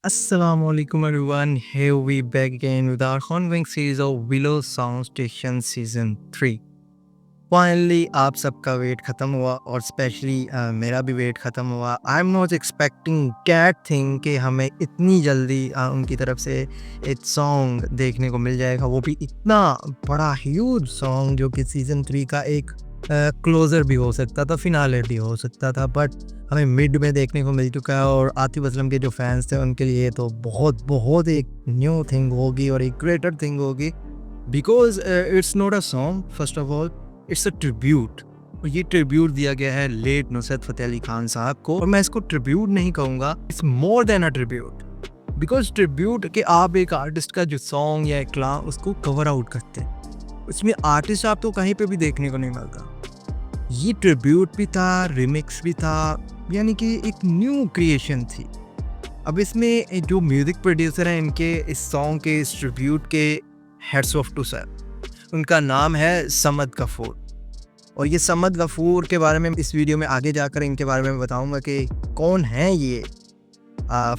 Assalamu alaikum everyone. Here we back again with our ongoing series of Willow Sound Station Season 3. Finally आप सबका wait ख़त्म हुआ और specially मेरा भी वेट ख़त्म हुआ. I am not expecting that thing कि हमें इतनी जल्दी उनकी तरफ से एक सॉन्ग देखने को मिल जाएगा, वो भी इतना बड़ा ह्यूज सॉन्ग जो कि सीज़न 3 का एक क्लोज़र भी हो सकता था, फिनाले भी हो सकता था, बट हमें मिड में देखने को मिल चुका है. और आतिफ असलम के जो फैंस थे उनके लिए तो बहुत बहुत एक न्यू थिंग होगी और एक ग्रेटर थिंग होगी, because it's not a song. First of all it's a tribute. ये ट्रिब्यूट दिया गया है लेट नुसरत फ़तेह अली खान साहब को, और मैं इसको ट्रिब्यूट नहीं कहूँगा, it's more than a tribute. Because tribute कि आप एक आर्टिस्ट का जो सॉन्ग या एक कलाम उसको कवर आउट करते हैं, उसमें आर्टिस्ट आपको कहीं पे भी देखने को नहीं मिलता. ये ट्रिब्यूट भी था, रिमिक्स भी था, यानी कि एक न्यू क्रिएशन थी. अब इसमें जो म्यूज़िक प्रोड्यूसर हैं इनके इस सॉन्ग के, इस ट्रिब्यूट के, हेड्स ऑफ टू सर. उनका नाम है समद गफूर. और ये समद गफूर के बारे में इस वीडियो में आगे जाकर इनके बारे में बताऊंगा कि कौन है ये.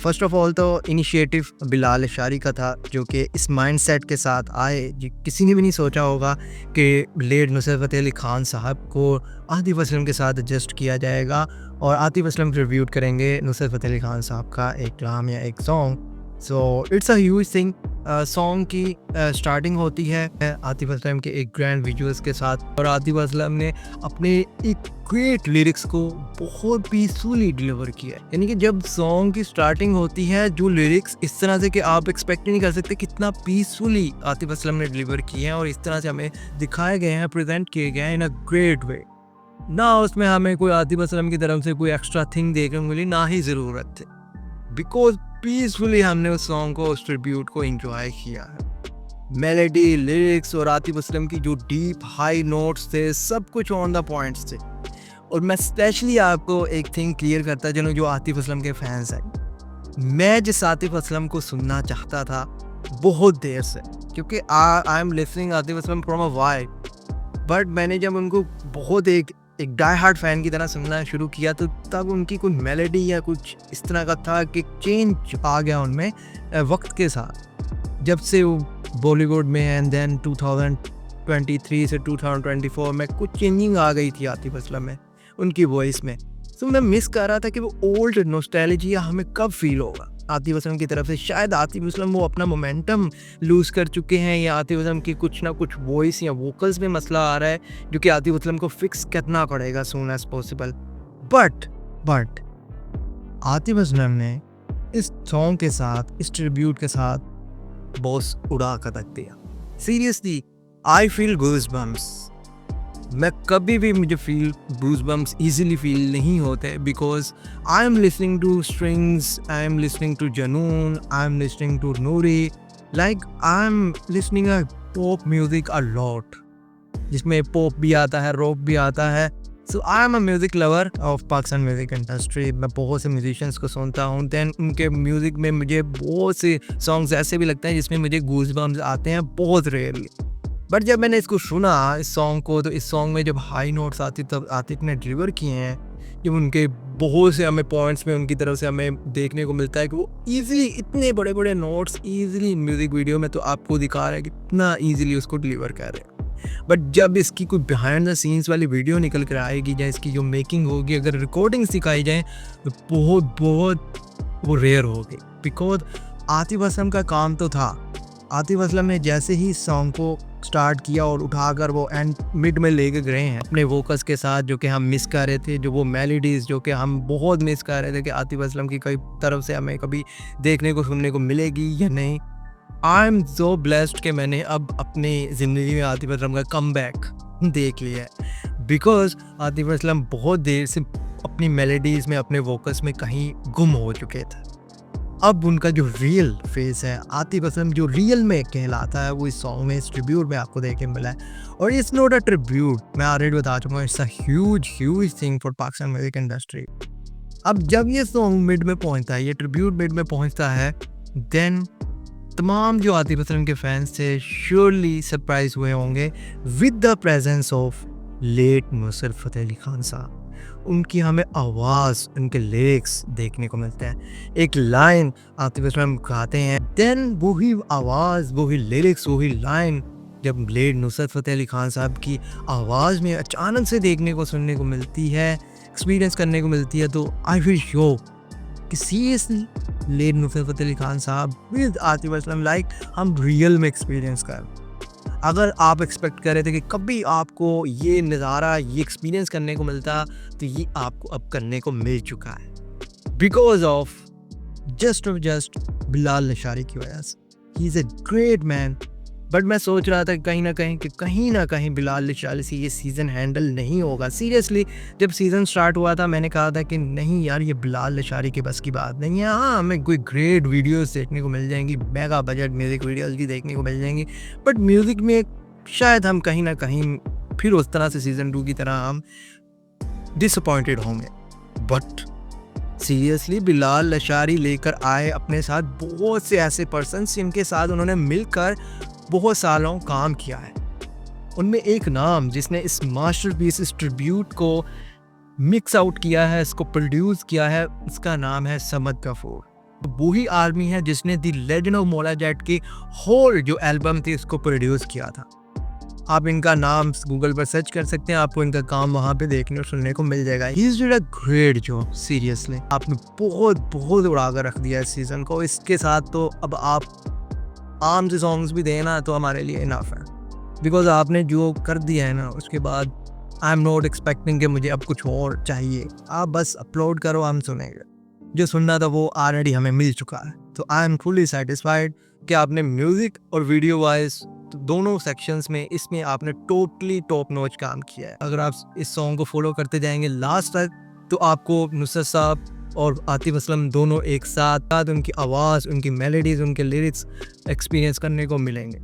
फर्स्ट ऑफ ऑल तो इनिशिएटिव बिलाल अशारी का था, जो कि इस माइंडसेट के साथ आए. किसी ने भी नहीं सोचा होगा कि लेट नुसरत फ़तेह अली खान साहब को आतिफ असलम के साथ एडजस्ट किया जाएगा और आतिफ असलम ट्रिब्यूट करेंगे नुसरत फ़तेह अली खान साहब का एक कलाम या एक song. So it's a huge thing. Song की स्टार्टिंग होती है आतिफ असलम के एक ग्रैंड विजुअल्स के साथ, और आतिफ असलम ने अपने एक ग्रेट लिरिक्स को बहुत पीसफुली डिलीवर किया है. यानी कि जब सॉन्ग की स्टार्टिंग होती है, जो लिरिक्स इस तरह से कि आप एक्सपेक्ट नहीं कर सकते कितना पीसफुली आतिफ असलम ने डिलीवर किए हैं, और इस तरह से हमें दिखाए गए हैं, प्रेजेंट किए गए हैं इन अ ग्रेट वे. ना उसमें हमें कोई आतिफ असलम की तरफ से कोई एक्स्ट्रा थिंग देखने को मिली, ना ही ज़रूरत थी, बिकॉज पीसफुली हमने उस सॉन्ग को, उस ट्रिब्यूट को एंजॉय किया है. मेलोडी, लिरिक्स और आतिफ असलम की जो डीप हाई नोट्स थे, सब कुछ ऑन द पॉइंट्स थे. और मैं स्पेशली आपको एक थिंग क्लियर करता चलूँ, जो आतिफ असलम के फैंस हैं, मैं जिस आतिफ असलम को सुनना चाहता था बहुत देर से, क्योंकि आई am listening Atif Aslam from a vibe, but मैंने जब उनको बहुत एक डाई हार्ट फैन की तरह सुनना शुरू किया, तो तब उनकी कोई मेलोडी या कुछ इस तरह का था कि चेंज आ गया उनमें वक्त के साथ, जब से वो बॉलीवुड में है. एंड देन 2023 से 2024 में कुछ चेंजिंग आ गई थी आतिफ असलम में, उनकी वॉइस में. तो मैं मिस कर रहा था कि वो ओल्ड नॉस्टैल्जिया हमें कब फील होगा आतिफ असलम की तरफ से. शायद आतिफ असलम वो अपना मोमेंटम लूज़ कर चुके हैं, या आतिफ असलम की कुछ ना कुछ वॉइस या वोकल्स में मसला आ रहा है, जो कि आतिफ असलम को फिक्स करना पड़ेगा soon as possible. But Atif Aslam ने इस सॉन्ग के साथ, इस ट्रिब्यूट के साथ बॉस उड़ा कर रख दिया. Seriously I feel goosebumps. मैं कभी भी मुझे गूज़बम्प्स ईजिली फील नहीं होते, because I am listening to Strings, I am listening to Junoon, I am listening to Noori, like I am listening a pop music a lot, जिसमें पॉप भी आता है, रॉक भी आता है. So I am a music lover of Pakistan music industry. मैं बहुत से म्यूजिशियंस को सुनता हूँ, दैन उनके म्यूज़िक में मुझे बहुत से सॉन्ग्स ऐसे भी लगते हैं जिसमें मुझे गूज़बम्प्स आते हैं, बहुत रेयरली. बट जब मैंने इसको सुना, इस सॉन्ग को, तो इस सॉन्ग में जब हाई नोट्स आतिफ ने डिलीवर किए हैं, जब उनके बहुत से हमें पॉइंट्स में उनकी तरफ से हमें देखने को मिलता है कि वो ईजिली इतने बड़े बड़े नोट्स ईजिली म्यूज़िक वीडियो में तो आपको दिखा रहा है कि इतना ईजिली उसको डिलीवर कर रहे हैं. बट जब इसकी कोई बिहाइंड द सीन्स वाली वीडियो निकल कर आएगी, या इसकी जो मेकिंग होगी, अगर रिकॉर्डिंग्स दिखाई जाएँ, तो बहुत बहुत वो रेयर होगी. बिकॉज आतिफ असलम का काम तो था, आतिफ असलम ने जैसे ही सॉन्ग को स्टार्ट किया और उठाकर वो एंड मिड में लेके गए हैं अपने वोकल्स के साथ, जो कि हम मिस कर रहे थे, जो वो मेलोडीज़ जो कि हम बहुत मिस कर रहे थे कि आतिफ असलम की कई तरफ से हमें कभी देखने को सुनने को मिलेगी या नहीं. आई एम सो ब्लेस्ड कि मैंने अब अपनी ज़िंदगी में आतिफ असलम का कमबैक देख लिया है, बिकॉज आतिफ असलम बहुत देर से अपनी मेलोडीज़ में, अपने वोकल्स में कहीं गुम हो चुके थे. अब उनका जो रियल फेस है, आतिफ असलम जो रियल में कहलाता है, वो इस सॉन्ग में, इस ट्रिब्यूट में आपको देखने मिला है. और इट्स नॉट अ ट्रिब्यूट, मैं ऑलरेडी बता चुका हूँ, it's a huge thing for Pakistan music industry. अब जब ये सॉन्ग मिड में पहुंचता है, ये ट्रिब्यूट मिड में पहुंचता है, देन तमाम जो आतिफ असलम के फैंस थे श्योरली सरप्राइज हुए होंगे with the presence of late Nusrat Fateh Ali Khan साहब. उनकी हमें आवाज़, उनके लिरिक्स देखने को मिलते हैं। एक लाइन आतिफ असलम गाते हैं, देन वही आवाज़, वही लिरिक्स, वही लाइन जब लेड नुसरत फ़तेह अली खान साहब की आवाज़ में अचानक से देखने को, सुनने को मिलती है, एक्सपीरियंस करने को मिलती है, तो आई विल शो कि सीरियसली लेड नुसरत फ़तेह अली खान साहब विद आतिफ असलम लाइक हम रियल में एक्सपीरियंस कर। अगर आप एक्सपेक्ट कर रहे थे कि कभी आपको ये नज़ारा, ये एक्सपीरियंस करने को मिलता, तो ये आपको अब करने को मिल चुका है because of just Bilal Nashari की वजह से। He is a great man. But मैं सोच रहा था कहीं ना कहीं बिलाल नशारी से ये सीज़न हैंडल नहीं होगा। सीरियसली जब सीज़न स्टार्ट हुआ था मैंने कहा था कि नहीं यार, ये बिलाल नशारी के बस की बात नहीं है। हाँ, हमें कोई ग्रेट वीडियोस देखने को मिल जाएंगी, मेगा बजट म्यूज़िक वीडियोस भी देखने को मिल जाएंगी, बट म्यूज़िक में शायद हम कहीं ना कहीं फिर उस तरह से सीज़न 2 की तरह हम डिसअपॉइंटेड होंगे। बट सीरियसली बिलाल नशारी लेकर आए अपने साथ बहुत से ऐसे पर्सन्स जिनके साथ उन्होंने मिलकर बहुत सालों काम किया है। उनमें एक नाम जिसने इस मास्टरपीस, इस ट्रिब्यूट को मिक्स आउट किया है, इसको प्रोड्यूस किया है, उसका नाम है समद गफूर। वही आदमी है जिसने the legend of Maula Jatt की होल जो एल्बम थी उसको प्रोड्यूस किया था। आप इनका नाम गूगल पर सर्च कर सकते हैं, आपको इनका काम वहाँ पे देखने और सुनने को मिल जाएगा। He is did a great job. Seriously आपने बहुत उड़ा कर रख दिया इस सीज़न को। इसके साथ तो अब आप आम से सॉन्ग्स भी देना तो हमारे लिए इनफ है, बिकॉज आपने जो कर दिया है ना, उसके बाद आई एम नॉट एक्सपेक्टिंग कि मुझे अब कुछ और चाहिए। आप बस अपलोड करो, हम सुनेंगे। जो सुनना था वो ऑलरेडी हमें मिल चुका है, तो आई एम फुली सेटिस्फाइड कि आपने म्यूज़िक और वीडियो वाइज तो दोनों सेक्शंस में इसमें आपने टोटली टॉप नॉच काम किया है। अगर आप इस सॉन्ग को फॉलो करते जाएंगे लास्ट तक, तो आपको नुसरत साहब और आतिफ असलम दोनों एक साथ उनकी आवाज़, उनकी मेलोडीज़, उनके लिरिक्स एक्सपीरियंस करने को मिलेंगे।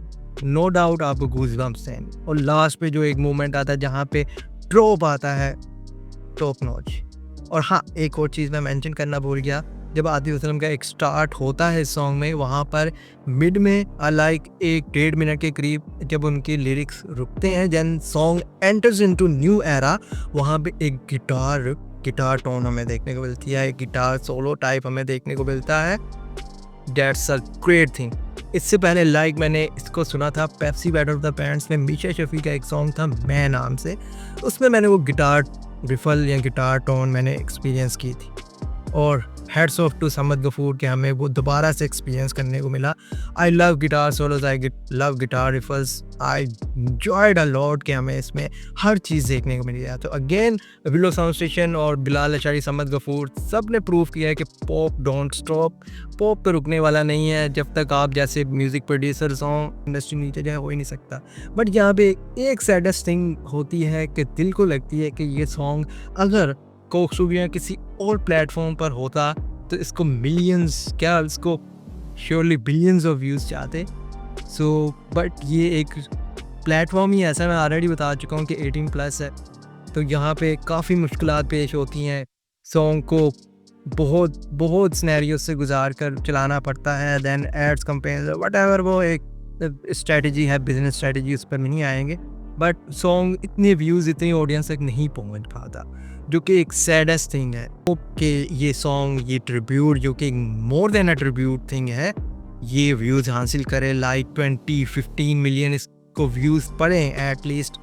नो डाउट आपको गूज़बम्प्स देंगे। और लास्ट पे जो एक मोमेंट आता है जहाँ पे ड्रॉप आता है, टॉप नॉच। और हाँ, एक और चीज़ मैं मेंशन करना भूल गया, जब आतिफ असलम का एक स्टार्ट होता है इस सॉन्ग में, वहाँ पर मिड में लाइक 1-1.5 मिनट के करीब जब उनके लिरिक्स रुकते हैं, then song enters into new era. वहाँ पे एक गिटार टोन हमें देखने को मिलती है, एक गिटार सोलो टाइप हमें देखने को मिलता है। That's a great thing. इससे पहले लाइक मैंने इसको सुना था Pepsi battle of the pants में, मीशा शफी का एक सॉन्ग था मैं नाम से, उसमें मैंने वो गिटार रिफल या गिटार टोन मैंने एक्सपीरियंस की थी। और heads off to Samad Gafoor के हमें वो दोबारा से एक्सपीरियंस करने को मिला। I love guitar solos, I love guitar riffs, I enjoyed a lot कि हमें इसमें हर चीज़ देखने को मिली है। तो अगेन विलो साउंड स्टेशन और बिलाल नशारी, समद गफूर सब ने प्रूव किया है कि पॉप डोंट स्टॉप। पॉप तो रुकने वाला नहीं है। जब तक आप जैसे म्यूज़िक प्रोड्यूसर सॉन्ग इंडस्ट्री नीचे जाए हो ही नहीं सकता। बट यहाँ पे एक सैडेस्ट थिंग होती है कि दिल को लगती है कि ये सॉन्ग अगर कोक्सुगिया किसी और प्लेटफॉर्म पर होता तो इसको मिलियंस, क्या इसको श्योरली बिलियंस ऑफ व्यूज़ चाहते। सो बट ये एक प्लेटफॉर्म ही ऐसा, मैं ऑलरेडी बता चुका हूँ कि 18+ है, तो यहाँ पे काफ़ी मुश्किलात पेश होती हैं। सॉन्ग को बहुत सिनेरियो से गुजार कर चलाना पड़ता है, देन एड्स कंपेयर व्हाटएवर, वो एक स्ट्रेटजी है, बिजनेस स्ट्रेटजी, उस पर नहीं आएंगे। बट सॉन्ग इतने व्यूज़, इतनी ऑडियंस तक नहीं पहुँच पाता, जो कि एक सैडेस्ट थिंग है। कि ये सॉन्ग, ये ट्रिब्यूट जो कि more than a tribute thing है, ये व्यूज़ हासिल करे, लाइक 20-15 मिलियन इसको व्यूज़ पड़े एटलीस्ट।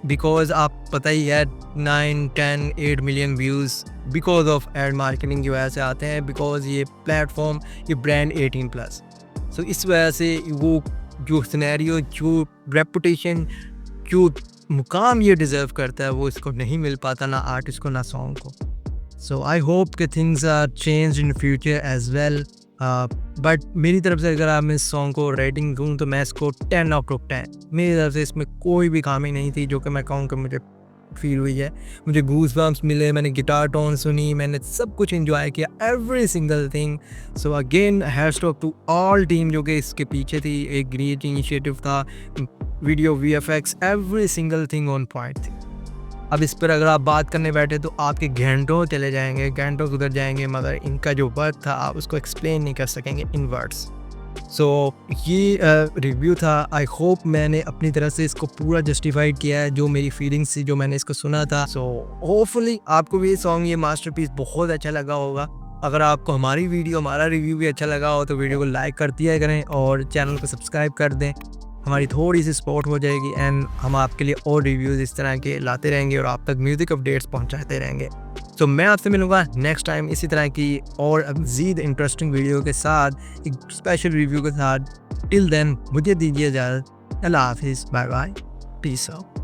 बिकॉज आप पता ही है 9-10-8 million views because of ad marketing की वजह से आते हैं, बिकॉज ये प्लेटफॉर्म, ये ब्रांड 18+। सो इस वजह से वो जो सिनेरियो, जो रेपुटेशन, जो मुकाम ये डिज़र्व करता है, वो इसको नहीं मिल पाता, ना आर्टिस्ट को ना सॉन्ग को। सो आई होप कि things are change in future as well. But मेरी तरफ से अगर आप इस सॉन्ग को रेटिंग दूँ तो मैं इसको 10/10। मेरी तरफ से इसमें कोई भी खामी नहीं थी जो कि मैं कहूँ कि मुझे फील हुई है। मुझे गूज़बम्प्स मिले, मैंने गिटार टोन सुनी, मैंने सब कुछ एंजॉय किया, every single thing. So again hats off to all team जो कि इसके पीछे थी। एक ग्रेट इनिशिएटिव था, video, VFX, every single thing on point थी। अब इस पर अगर आप बात करने बैठे तो आपके घंटों चले जाएंगे, घंटों गुजर जाएंगे, मगर इनका जो वर्क था आप उसको एक्सप्लेन नहीं कर सकेंगे इन वर्ड्स। सो ये रिव्यू था। आई होप मैंने अपनी तरह से इसको पूरा जस्टिफाइड किया है, जो मेरी फीलिंग्स थी, जो मैंने इसको सुना था। सो होपफुली आपको भी ये सॉन्ग, ये मास्टरपीस बहुत अच्छा लगा होगा। अगर आपको हमारी वीडियो, हमारा रिव्यू भी अच्छा लगा हो तो वीडियो को लाइक कर दिया करें और चैनल को सब्सक्राइब कर दें। हमारी थोड़ी सी सपोर्ट हो जाएगी एंड हम आपके लिए और रिव्यूज़ इस तरह के लाते रहेंगे और आप तक म्यूज़िक अपडेट्स पहुंचाते रहेंगे। तो मैं आपसे मिलूँगा नेक्स्ट टाइम इसी तरह की और मज़ीद इंटरेस्टिंग वीडियो के साथ, एक स्पेशल रिव्यू के साथ। टिल देन मुझे दीजिए इजाज़त। अल्लाह हाफ़िज़, बाय बाय, पीस आउट।